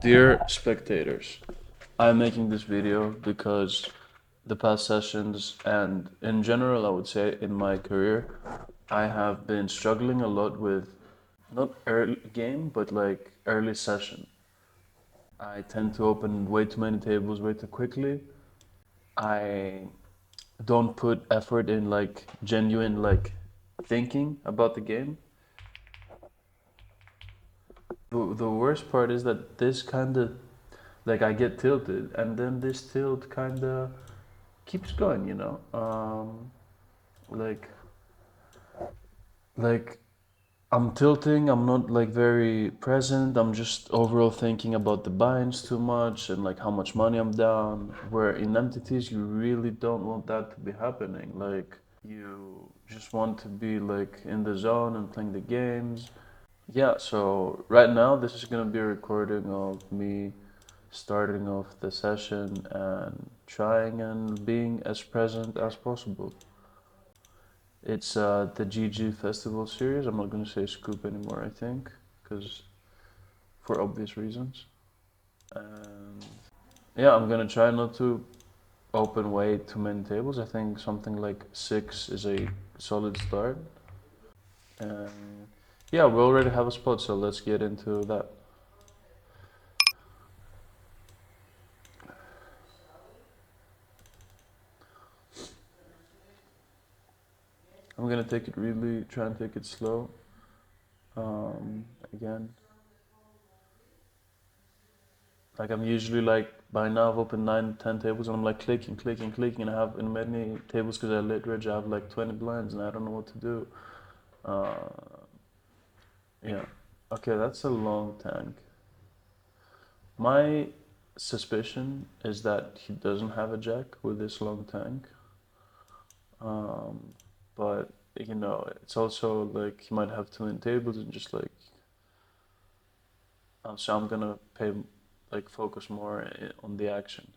Dear spectators, I'm making this video because the past sessions and in general, I would say in my career, I have been struggling a lot with not early game, but like early session. I tend to open way too many tables way too quickly. I don't put effort in like genuine like thinking about the game. The worst part is that this kind of like I get tilted and then this tilt kind of keeps going, like like I'm tilting, I'm not like very present, I'm just overall thinking about the binds too much and like how much money I'm down, where in entities you really don't want that to be happening. Like you just want to be like in the zone and playing the games. Yeah, so right now this is gonna be a recording of me starting off the session and trying and being as present as possible. It's the GG Festival series. I'm not going to say Scoop anymore, I think, because for obvious reasons. And yeah, I'm going to try not to open way too many tables. I think something like 6 is a solid start. And yeah, we already have a spot, so let's get into that. I'm gonna take it really, try and take it slow. Again, like I'm usually like by now I've opened 9, 10 tables and I'm like clicking, and I have in many tables because I late reg I have like 20 blinds and I don't know what to do. Uh, yeah, okay, that's a long tank. My suspicion is that he doesn't have a jack with this long tank, but it's also like he might have 2 tables and just like so I'm gonna pay like focus more on the action.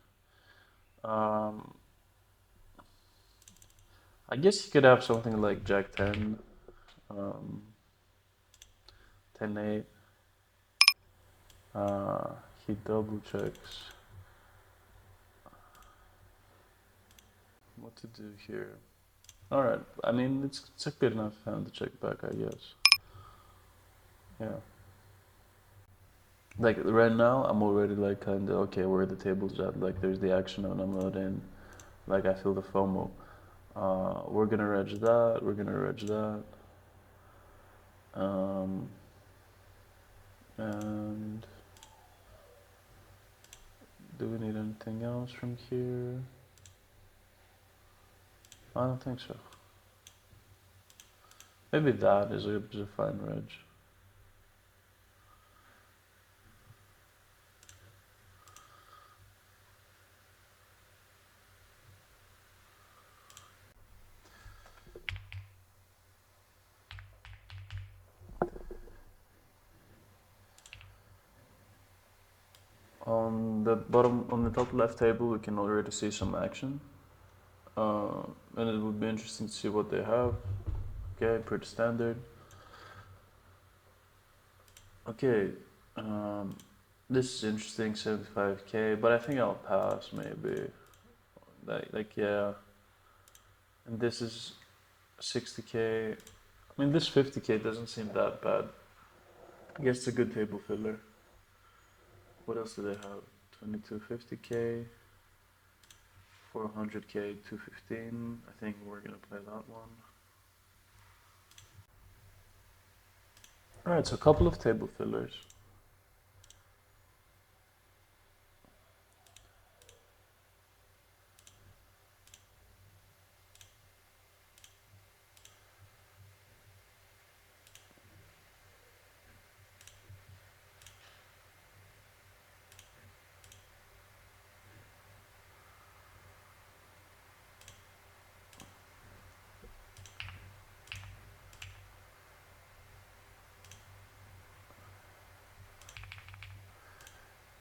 Um, I guess you could have something like Jack 10, um, 10 8. He double checks. What to do here? Alright, I mean, it's a good enough hand to check back, I guess. Yeah. Like, right now, I'm already like kinda, okay, where the table's at. Like, there's the action and I'm not in. Like, I feel the FOMO. We're gonna reg that, we're gonna reg that. Um, and do we need anything else from here? I don't think so. Maybe that is a fine reg. On the bottom, on the top left table, we can already see some action. And it would be interesting to see what they have. Okay, pretty standard. Okay, um, this is interesting, 75k, but I think I'll pass maybe. Yeah. And this is 60k. I mean, this 50k doesn't seem that bad. I guess it's a good table filler. What else do they have? 2250k, 400k, 215. I think we're gonna play that one. Alright, so a couple of table fillers.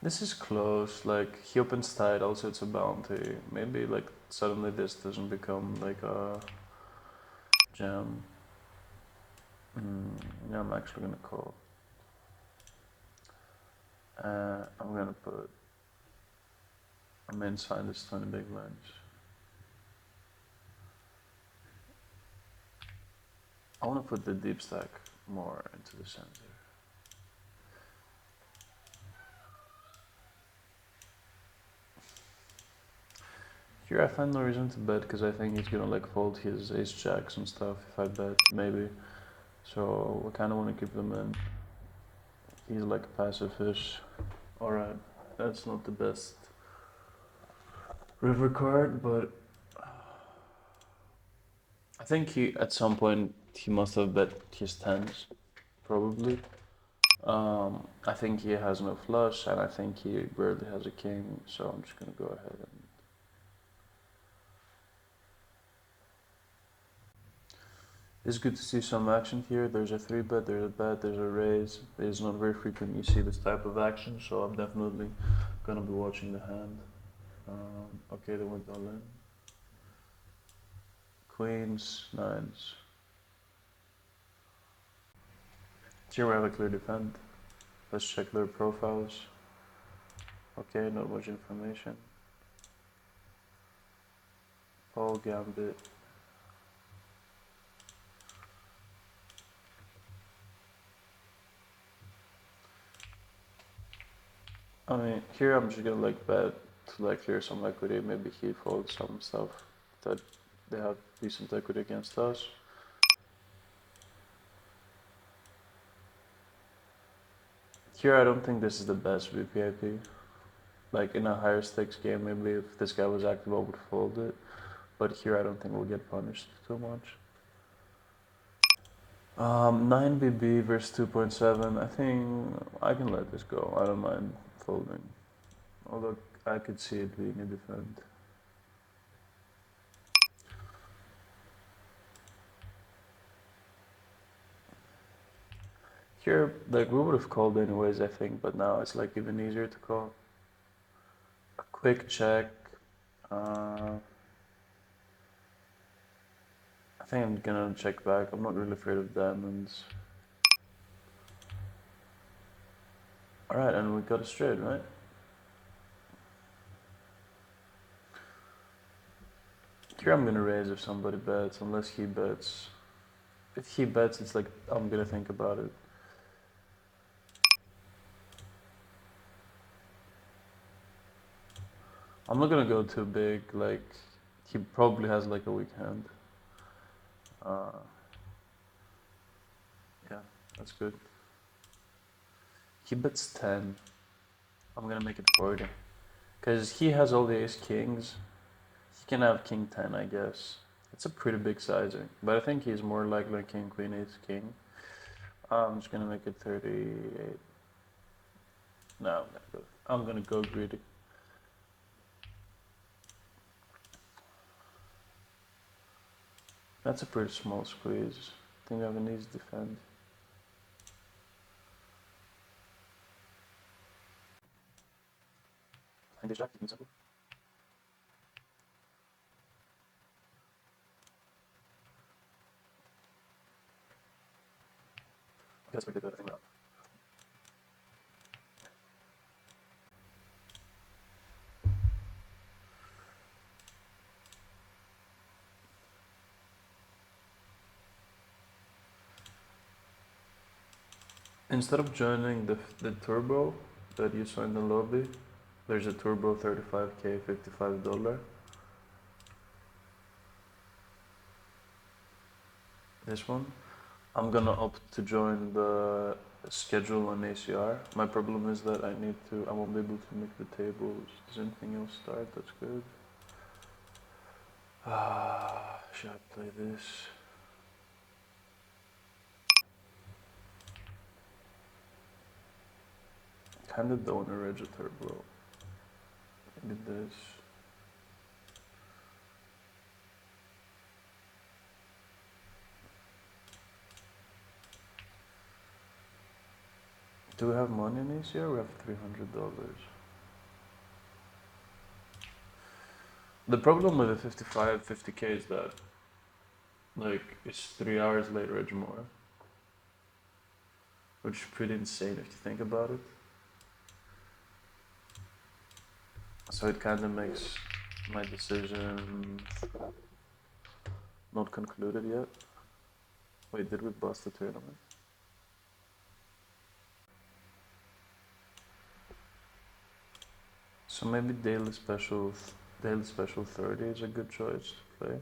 This is close, like he opens tight, also it's a bounty. Maybe like suddenly this doesn't become like a jam. Yeah, I'm actually gonna call. I'm gonna put a main sign this 20 big blinds. I want to put the deep stack more into the center. Here I find no reason to bet because I think he's gonna like fold his ace jacks and stuff if I bet, maybe. So I kind of want to keep them in. He's like a passive fish. Alright, that's not the best river card, but I think he at some point he must have bet his tens, probably. I think he has no flush, and I think he barely has a king, so I'm just gonna go ahead and. It's good to see some action here. There's a 3-bet, there's a bet, there's a raise. It's not very frequent you see this type of action, so I'm definitely gonna be watching the hand. Okay, they went all in. Queens, nines. Here we have a clear defend. Let's check their profiles. Okay, not much information. Paul Gambit. I mean, here I'm just gonna like bet to like clear some equity. Maybe he folds some stuff that they have decent equity against us. Here I don't think this is the best VPIP. Like in a higher stakes game, maybe if this guy was active I would fold it. But here I don't think we'll get punished too much. 9 BB versus 2.7. I think I can let this go. I don't mind folding. Although I could see it being a defend. Here, like we would have called anyways, I think, but now it's like even easier to call. A quick check. I think I'm gonna check back. I'm not really afraid of diamonds. Alright, and we got a straight, right? Here I'm gonna raise if somebody bets, unless he bets. If he bets, it's like I'm gonna think about it. I'm not gonna go too big, like he probably has like a weak hand. Yeah, that's good. He bets 10. I'm gonna make it 40. Because he has all the ace kings. He can have king 10, I guess. It's a pretty big sizing. But I think he's more likely king, queen, ace, king. I'm just gonna make it 38. No, I'm gonna go greedy. That's a pretty small squeeze. I think I have an easy defend. I think this jack is simple. That's pretty good, I think that. Instead of joining the turbo that you saw in the lobby, there's a turbo 35k $55. This one. I'm gonna opt to join the schedule on ACR. My problem is that I won't be able to make the tables. Does anything else start? That's good. Should I play this? Kinda don't want to reg a turbo. Maybe this. Do we have money in ACR? We have $300. The problem with the 55, 50k is that, like, it's 3 hours later at Jamora. Which is pretty insane if you think about it. So it kind of makes my decision not concluded yet. Wait, did we bust the tournament? So maybe daily special 30 is a good choice to play.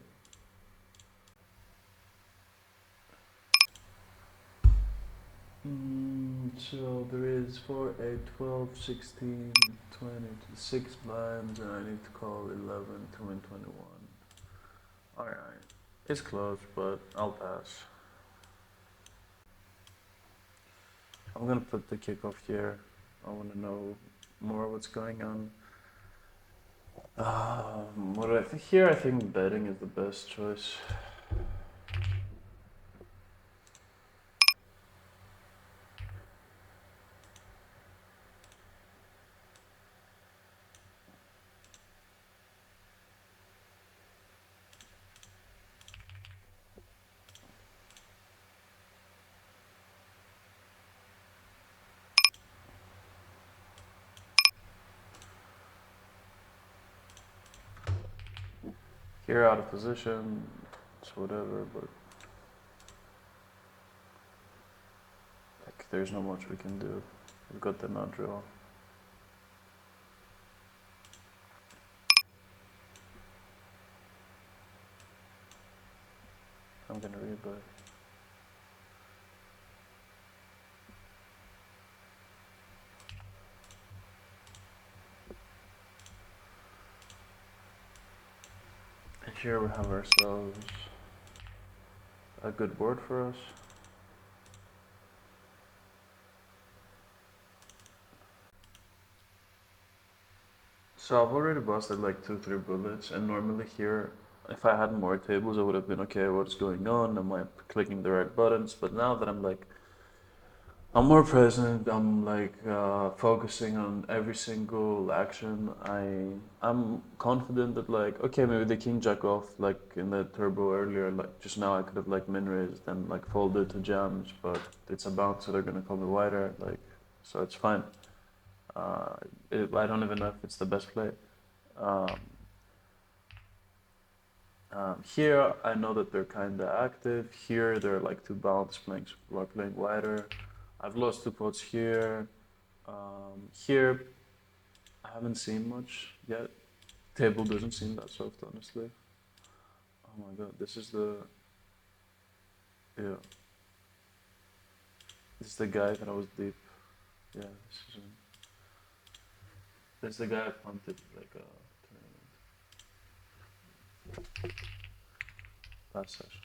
So there is 4, 8, 12, 16, 20, 6 blinds, and I need to call 11 to win 21. Alright, it's close, but I'll pass. I'm gonna put the kickoff here. I wanna know more what's going on. What do I think? Here I think betting is the best choice. Here out of position, it's whatever, but like there's not much we can do. We've got the nut draw. I'm gonna rebut. And here we have ourselves a good board for us. So I've already busted like 2-3 bullets, and normally here, if I had more tables, I would have been okay. What's going on? Am I clicking the right buttons? But now that I'm more present. I'm like focusing on every single action. I'm confident that like okay, maybe the king jack off like in the turbo earlier. Like just now, I could have like min raised and like folded to jams, but it's a bounce, so they're gonna call me wider. Like so, it's fine. I don't even know if it's the best play. Um, Here, I know that they're kind of active. Here, they're like two bounce playing wider. I've lost 2 pots here. Here, I haven't seen much yet. Table doesn't seem that soft, honestly. Oh my god, this is yeah, this is the guy that I was deep. Yeah, this is the guy I punted like a tournament last session.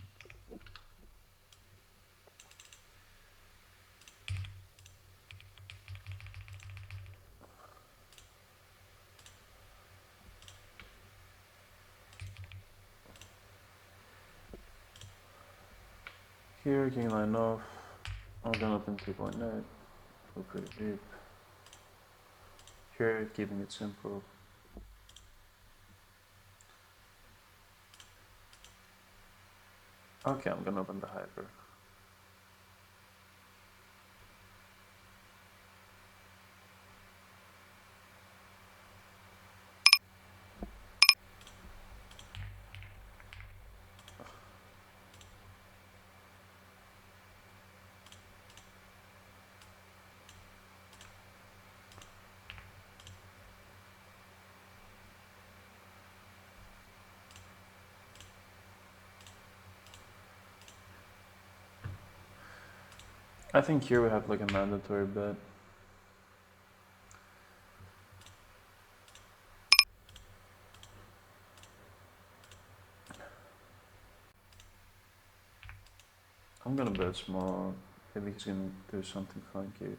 Here, king line off. I'm gonna open 2.9. Go pretty deep. Here, keeping it simple. Okay, I'm gonna open the hyper. I think here we have like a mandatory bet. I'm gonna bet small. Maybe he's gonna do something funky.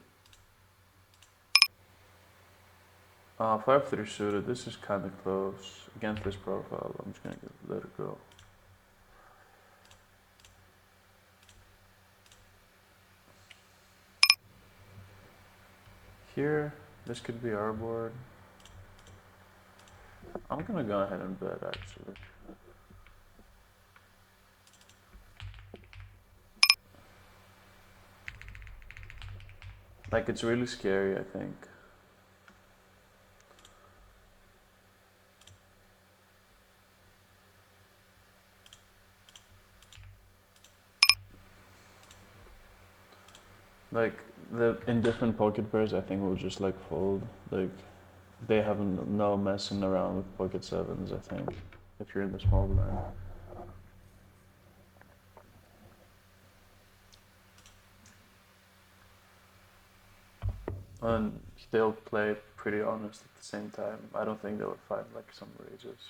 5-3 suited. This is kind of close against this profile. I'm just gonna let it go. Here, this could be our board. I'm gonna go ahead and bet actually. Like it's really scary, I think. Like the in different pocket pairs, I think we'll just like fold. Like they have no messing around with pocket sevens. I think if you're in the small blind, and they'll play pretty honest at the same time. I don't think they would find like some raises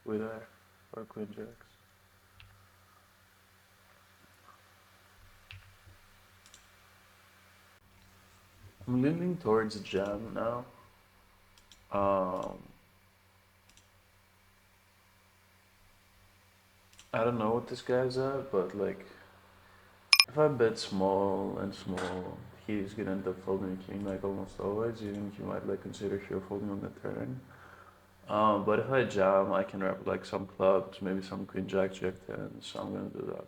with air or queen jacks. I'm leaning towards jam now. Um, I don't know what this guy's at, but like if I bet small and small, he's gonna end up folding king like almost always. Even he might like consider sheer folding on the turn. But if I jam, I can wrap like some clubs, maybe some queen jack, jack ten. So I'm gonna do that.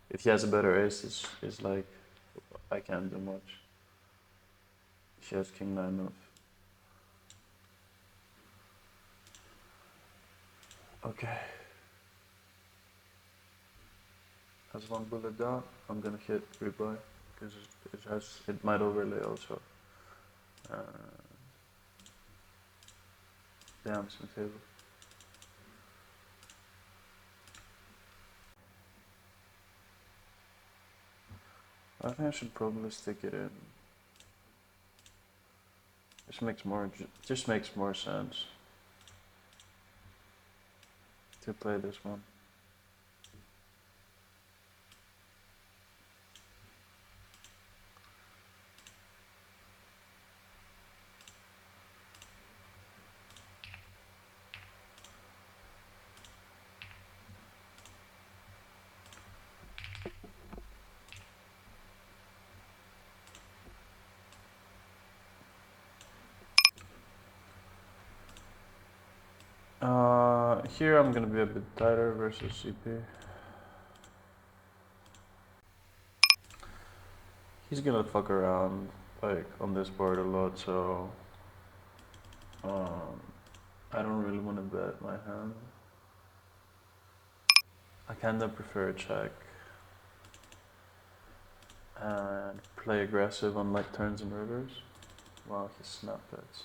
If he has a better ace, it's like I can't do much. If he has king nine off. Okay. Has one bullet down. I'm gonna hit rebuy because it might overlay also. Uh, Damn, some table. I think I should probably stick it in. Just makes more sense to play this one. Here I'm gonna be a bit tighter versus CP. He's gonna fuck around like on this board a lot, so um, I don't really want to bet my hand. I kinda prefer a check and play aggressive on like turns and rivers while he snap bets.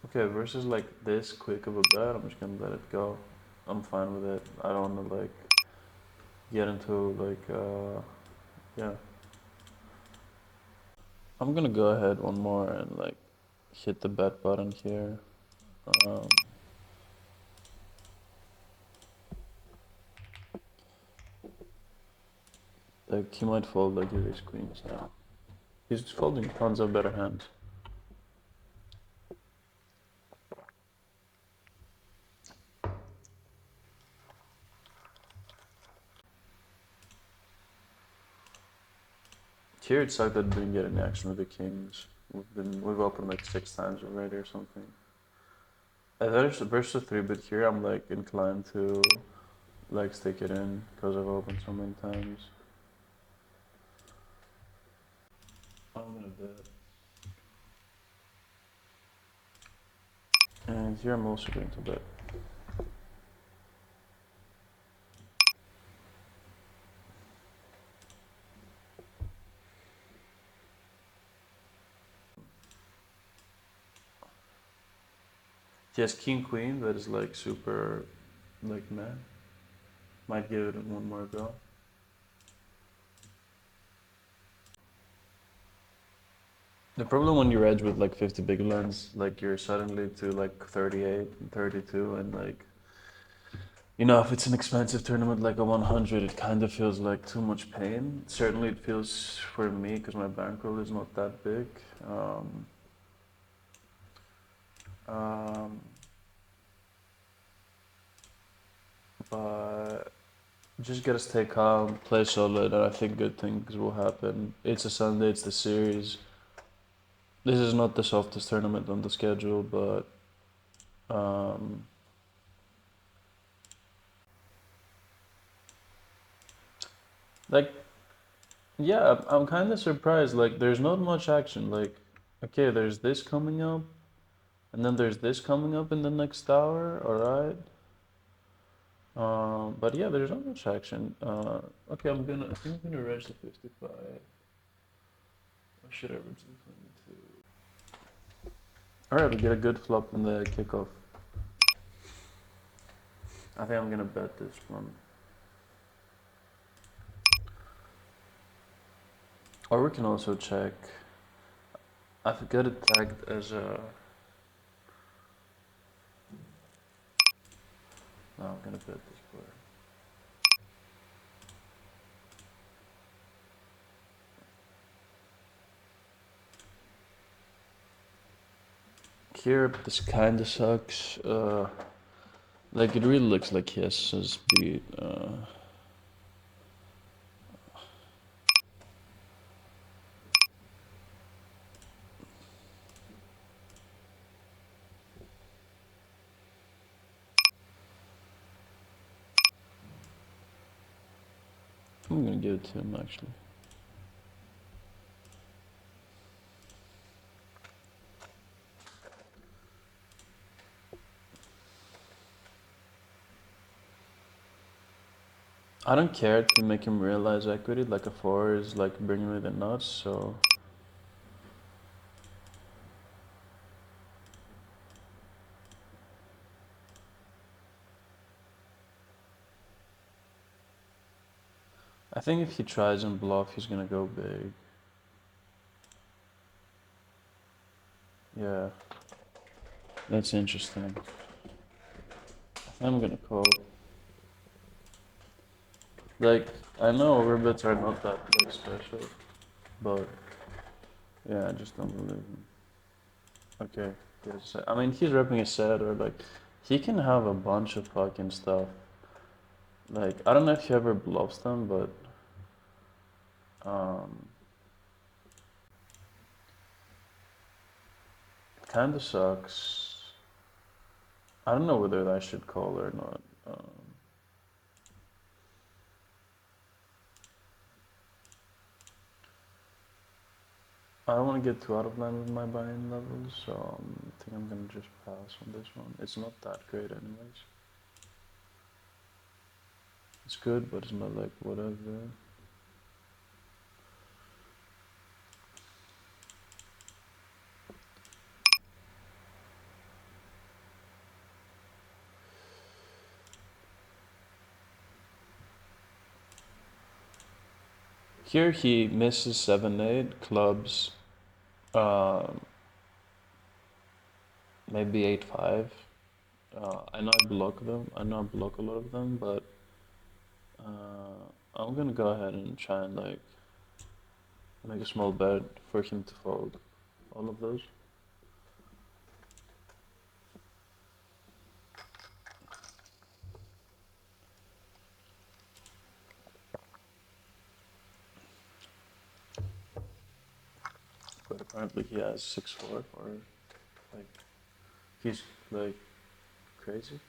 Okay, versus like this quick of a bet, I'm just gonna let it go. I'm fine with it. I don't wanna like get into like yeah. I'm gonna go ahead one more and like hit the bet button here. Um, like he might fold like his queens now. He's folding tons of better hands. Here it sucked that we didn't get any action with the kings. We've opened like 6 times already or something. I thought it's versus 3-bet here. I'm like inclined to like stick it in because I've opened so many times. I'm gonna bet. And here I'm also going to bet. He has king queen that is like super like meh. Might give it one more go. The problem when you edge with like 50 big blinds, like you're suddenly to like 38 and 32 and like if it's an expensive tournament like a 100, it kind of feels like too much pain. Certainly it feels for me because my bankroll is not that big. Um, but just gotta stay calm, play solid, and I think good things will happen. It's a Sunday, it's the series. This is not the softest tournament on the schedule, but um, like yeah, I'm kind of surprised. Like there's not much action. Like okay, there's this coming up, and then there's this coming up in the next hour. All right. But yeah, there's not much action. Okay, I think I'm gonna raise the 55. Or should I raise the 22? Alright, we get a good flop in the kickoff. I think I'm gonna bet this one. Or we can also check. I've got it tagged as a. No, I'm gonna bet this player. Here, this kinda sucks. Like, it really looks like he has his speed. I'm gonna give it to him, actually. I don't care to make him realize equity, like a 4 is like bringing me the nuts, so... I think if he tries and bluff, he's gonna go big. Yeah. That's interesting. I'm gonna call. Like, I know overbets are not that like special, but yeah, I just don't believe him. Okay, yes. I mean, he's repping a set, or like, he can have a bunch of fucking stuff. Like, I don't know if he ever bluffs them, but um, it kind of sucks. I don't know whether I should call or not. I don't want to get too out of line with my buy-in levels, so I think I'm gonna just pass on this one. It's not that great anyways. It's good, but it's not like whatever. Here he misses 7-8 clubs, um, maybe 8-5. I know I block them. I know I block a lot of them, but I'm gonna go ahead and try and like make a small bet for him to fold all of those. But apparently he has 6-4, or like he's like crazy.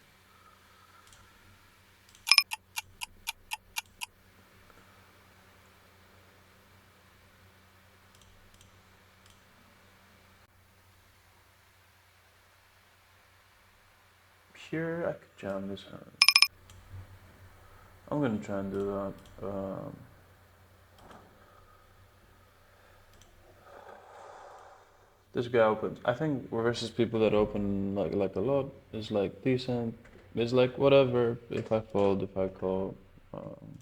Here I could jam this hand. I'm gonna try and do that. This guy opens. I think versus people that open like a lot is like decent. It's like whatever. If I fold, if I call. Um,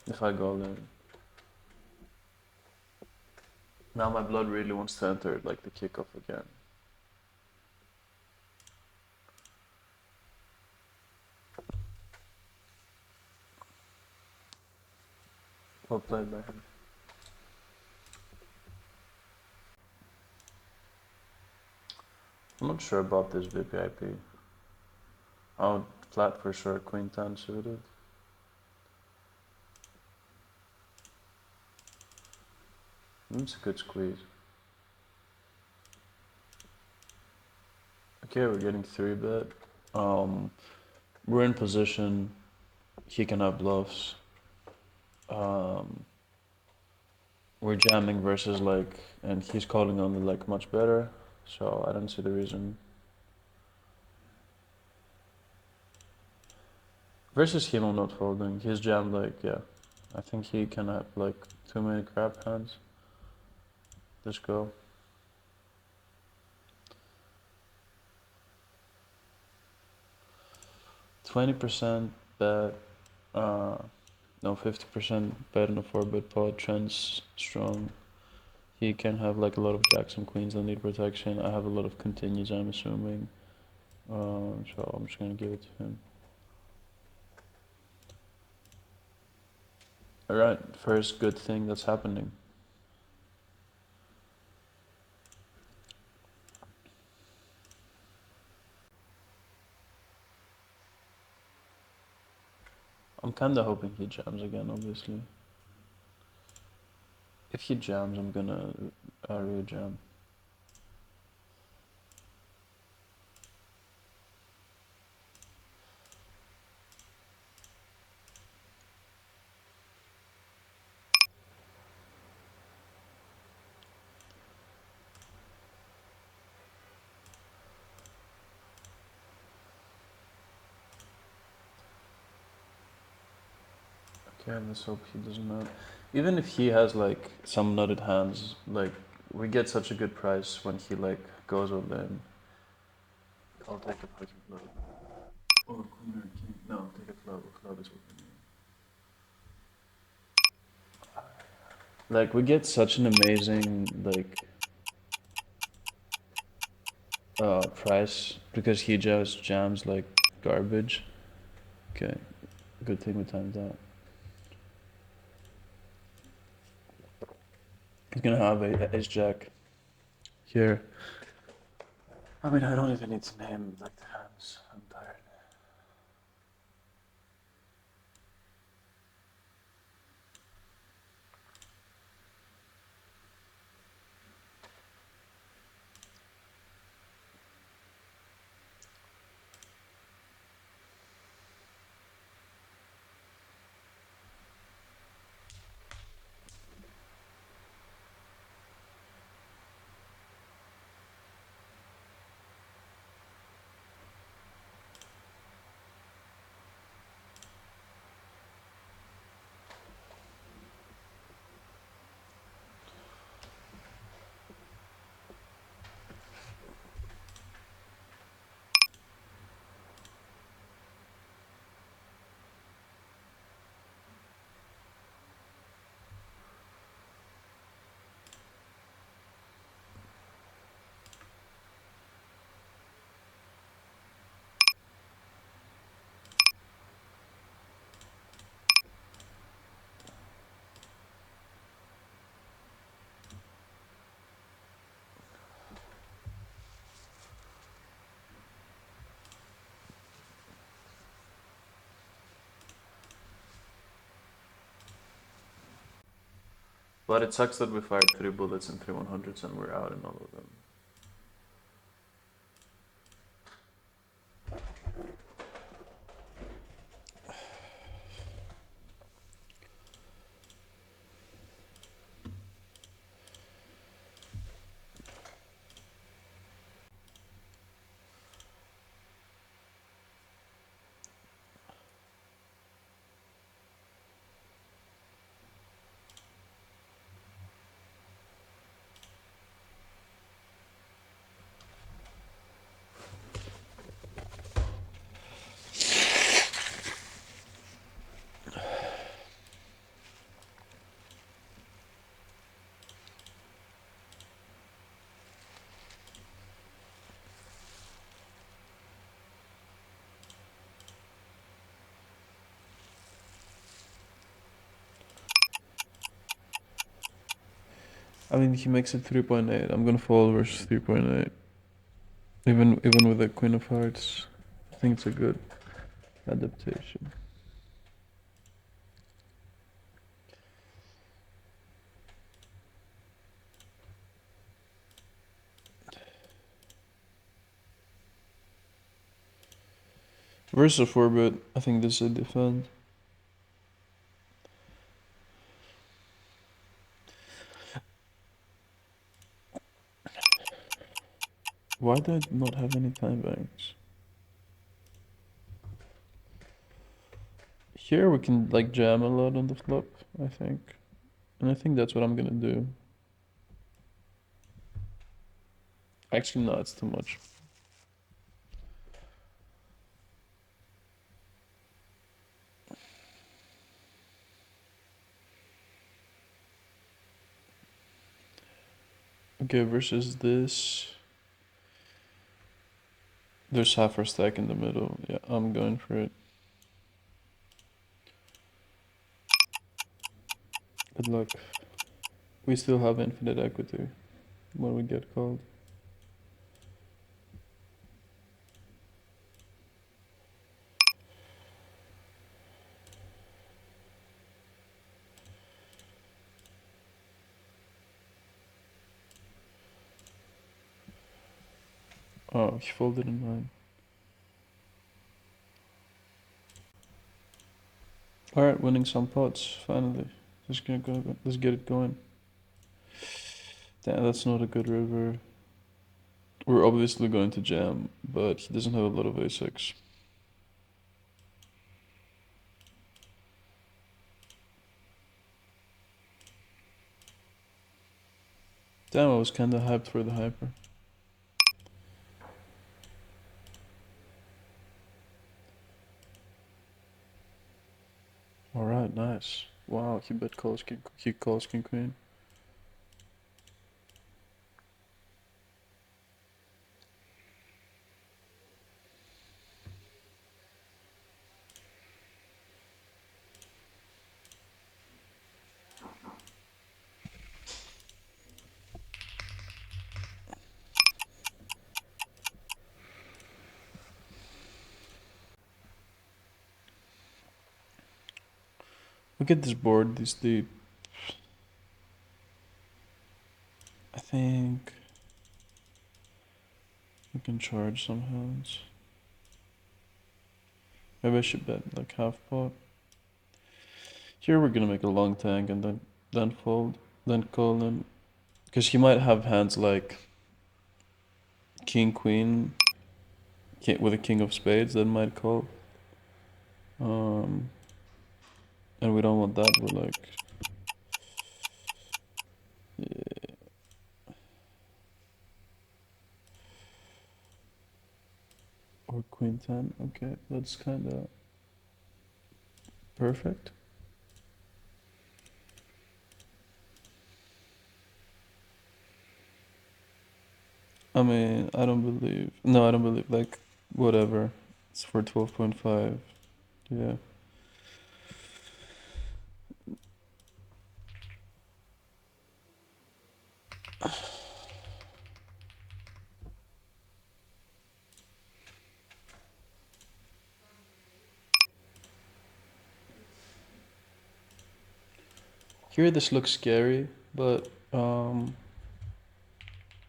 if I go then. Now my blood really wants to enter like the kickoff again. Well played by him. I'm not sure about this VPIP. Oh, flat for sure. Queen 10 suited. It's a good squeeze. Okay, we're getting 3-bet. We're in position. He can have bluffs. We're jamming versus like, and he's calling on the like much better. So I don't see the reason Versus him, I'm not folding. He's jammed like, yeah. I think he can have like too many crap hands. Let's go. 20% bet, no, 50% bet on a 4-bet pot. Trent's strong. He can have like a lot of jacks and queens that need protection. I have a lot of continues, I'm assuming. So I'm just gonna give it to him. Alright, first good thing that's happening. I'm kinda hoping he jams again, obviously. If he jams, I'm gonna re-jam. Okay, let's hope he does not. Even if he has like some nutted hands, like we get such a good price when he like goes all in. I'll take a fucking club. Or queen or king. No, take a club. A club is what we need. Like we get such an amazing like price because he just jams like garbage. Okay, good thing we timed that. He's gonna have a ace jack here. I mean, I don't even need to name like the hands. I'm tired. But it sucks that we fired 3 bullets and 3 100s and we're out in all of them. I mean, he makes it 3.8. I'm gonna fold versus 3.8. Even with the Queen of Hearts, I think it's a good adaptation. Versus a 4-bet, I think this is a defend. Why do I not have any time banks? Here we can like jam a lot on the flop, I think. And I think that's what I'm gonna do. Actually, no, it's too much. Okay, versus this. There's half our stack in the middle. Yeah, I'm going for it. Good luck. We still have infinite equity when we get called. Oh, he folded in mine. Alright, winning some pots, finally. Let's get it going. Damn, that's not a good river. We're obviously going to jam, but he doesn't have a lot of a6. Damn, I was kinda hyped for the hyper. Alright, nice. Wow, he calls king queen. Look at this board, this deep. I think we can charge some hands. Maybe I should bet like half pot. Here we're gonna make a long tank and then fold, then call him. Because he might have hands like king, queen, with a king of spades that might call. And we don't want that, we're like... Yeah. Or queen 10, okay, that's kinda perfect. I mean, I don't believe, no, I don't believe, like, whatever. It's for 12.5, yeah. Here this looks scary, but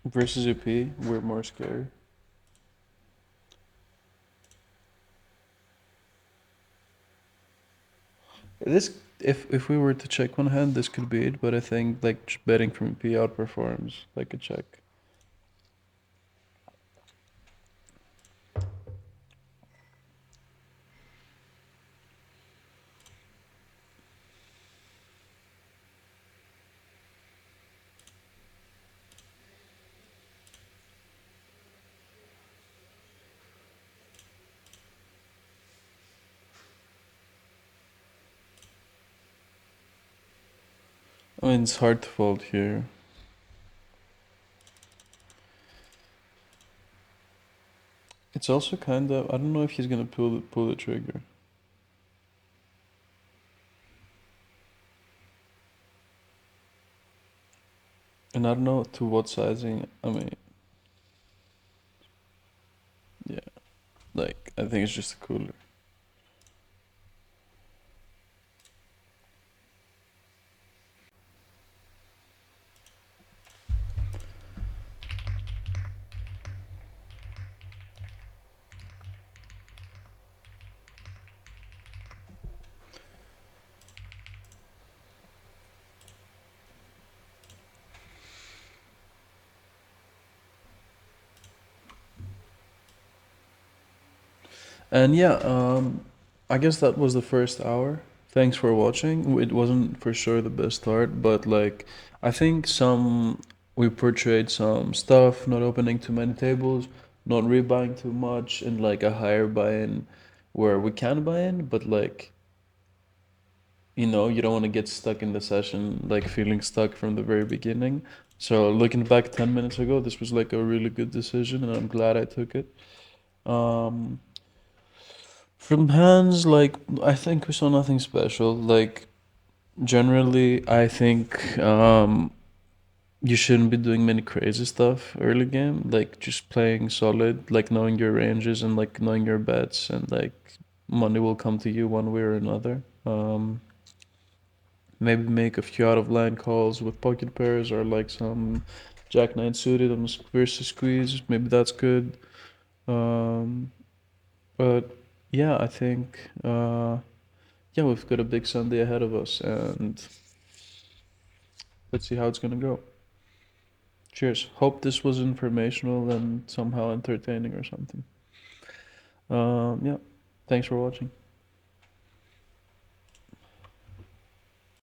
versus UP, we're more scary. This, if we were to check one hand, this could be it, but I think like betting from UP outperforms like a check. I mean, it's hard to fold here. It's also kind of, I don't know if he's gonna pull the trigger. And I don't know to what sizing, I mean, yeah, like, I think it's just a cooler. And yeah, I guess that was the first hour. Thanks for watching. It wasn't for sure the best start, but like I think some we portrayed some stuff, not opening too many tables, not rebuying too much, and like a higher buy-in where we can buy in, but like you don't want to get stuck in the session, like feeling stuck from the very beginning. So looking back 10 minutes ago, this was like a really good decision, and I'm glad I took it. Um, from hands, like I think we saw nothing special. Like generally, I think you shouldn't be doing many crazy stuff early game. Like just playing solid, like knowing your ranges and like knowing your bets, and like money will come to you one way or another. Maybe make a few out of line calls with pocket pairs or like some Jack Nine suited on versus squeeze. Maybe that's good. Um, but yeah, I think yeah, we've got a big Sunday ahead of us, and let's see how it's gonna go. Cheers. Hope this was informational and somehow entertaining or something. Yeah. Thanks for watching.